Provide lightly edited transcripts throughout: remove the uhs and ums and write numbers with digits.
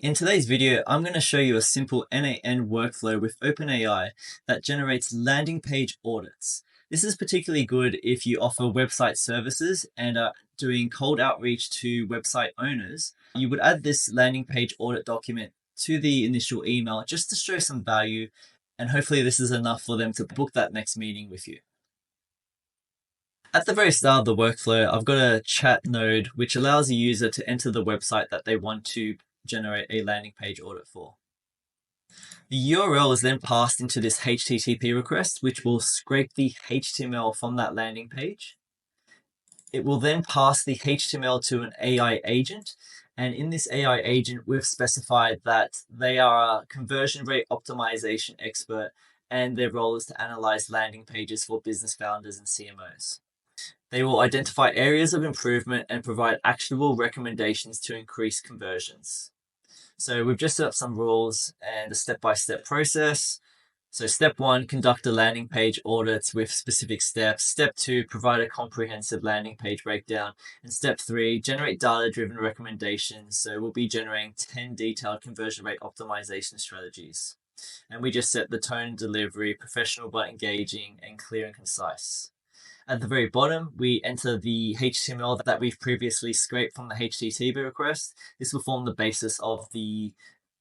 In today's video, I'm going to show you a simple N8N workflow with OpenAI that generates landing page audits. This is particularly good if you offer website services and are doing cold outreach to website owners. You would add this landing page audit document to the initial email just to show some value, and hopefully this is enough for them to book that next meeting with you. At the very start of the workflow, I've got a chat node which allows the user to enter the website that they want to generate a landing page audit for. The URL is then passed into this HTTP request, which will scrape the HTML from that landing page. It will then pass the HTML to an AI agent. And in this AI agent, we've specified that they are a conversion rate optimization expert, and their role is to analyze landing pages for business founders and CMOs. They will identify areas of improvement and provide actionable recommendations to increase conversions. So we've just set up some rules and a step-by-step process. So step 1, conduct a landing page audit with specific steps. Step 2, provide a comprehensive landing page breakdown. And step 3, generate data-driven recommendations. So we'll be generating 10 detailed conversion rate optimization strategies. And we just set the tone and delivery, professional but engaging and clear and concise. At the very bottom, we enter the HTML that we've previously scraped from the HTTP request. This will form the basis of the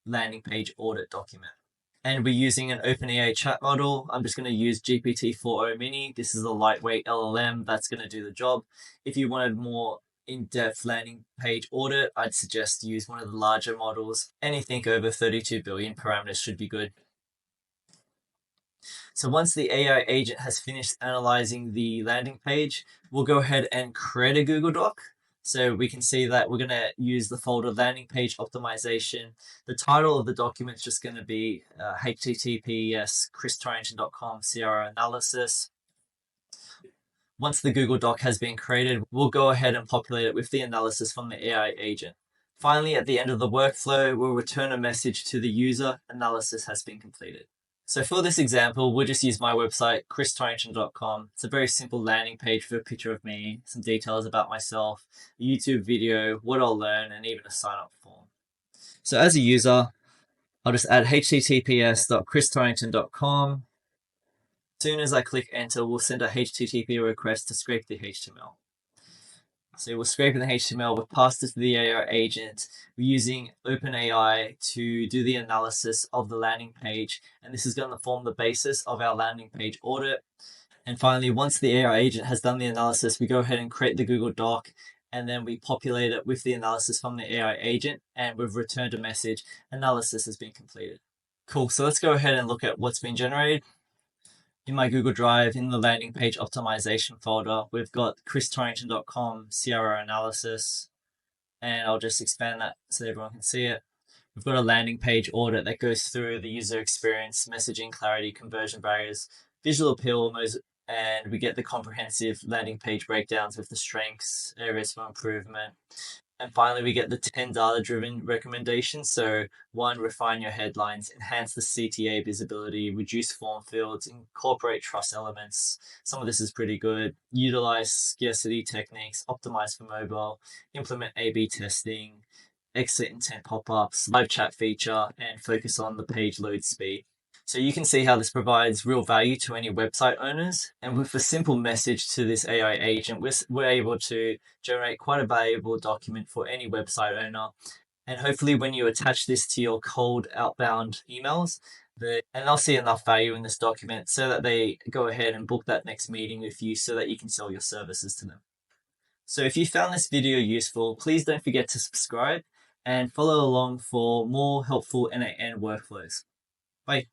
landing page audit document. And we're using an OpenAI chat model. I'm just going to use GPT-4o mini. This is a lightweight LLM that's going to do the job. If you wanted more in-depth landing page audit, I'd suggest use one of the larger models. Anything over 32 billion parameters should be good. So once the AI agent has finished analyzing the landing page, we'll go ahead and create a Google Doc. So we can see that we're going to use the folder landing page optimization. The title of the document is just going to be https christorrington.com CRO analysis. Once the Google Doc has been created, we'll go ahead and populate it with the analysis from the AI agent. Finally, at the end of the workflow, we'll return a message to the user: analysis has been completed. So for this example, we'll just use my website, christorrington.com. It's a very simple landing page with a picture of me, some details about myself, a YouTube video, what I'll learn, and even a sign-up form. So as a user, I'll just add https.christorrington.com. As soon as I click enter, we'll send a HTTP request to scrape the HTML. So we're scraping the HTML, we've passed it to the AI agent. We're using OpenAI to do the analysis of the landing page, and this is going to form the basis of our landing page audit. And finally, once the AI agent has done the analysis, we go ahead and create the Google Doc, and then we populate it with the analysis from the AI agent, and we've returned a message: analysis has been completed. Cool, so let's go ahead and look at what's been generated. In my Google Drive, in the landing page optimization folder, we've got christorrington.com CRO analysis, and I'll just expand that so everyone can see it. We've got a landing page audit that goes through the user experience, messaging clarity, conversion barriers, visual appeal, and we get the comprehensive landing page breakdowns with the strengths, areas for improvement. And finally, we get the 10 data-driven recommendations. So 1, refine your headlines, enhance the CTA visibility, reduce form fields, incorporate trust elements. Some of this is pretty good. Utilize scarcity techniques, optimize for mobile, implement A/B testing, exit intent pop-ups, live chat feature, and focus on the page load speed. So you can see how this provides real value to any website owners. And with a simple message to this AI agent, we're able to generate quite a valuable document for any website owner. And hopefully when you attach this to your cold outbound emails, and they'll see enough value in this document so that they go ahead and book that next meeting with you so that you can sell your services to them. So if you found this video useful, please don't forget to subscribe and follow along for more helpful N8N workflows. Bye.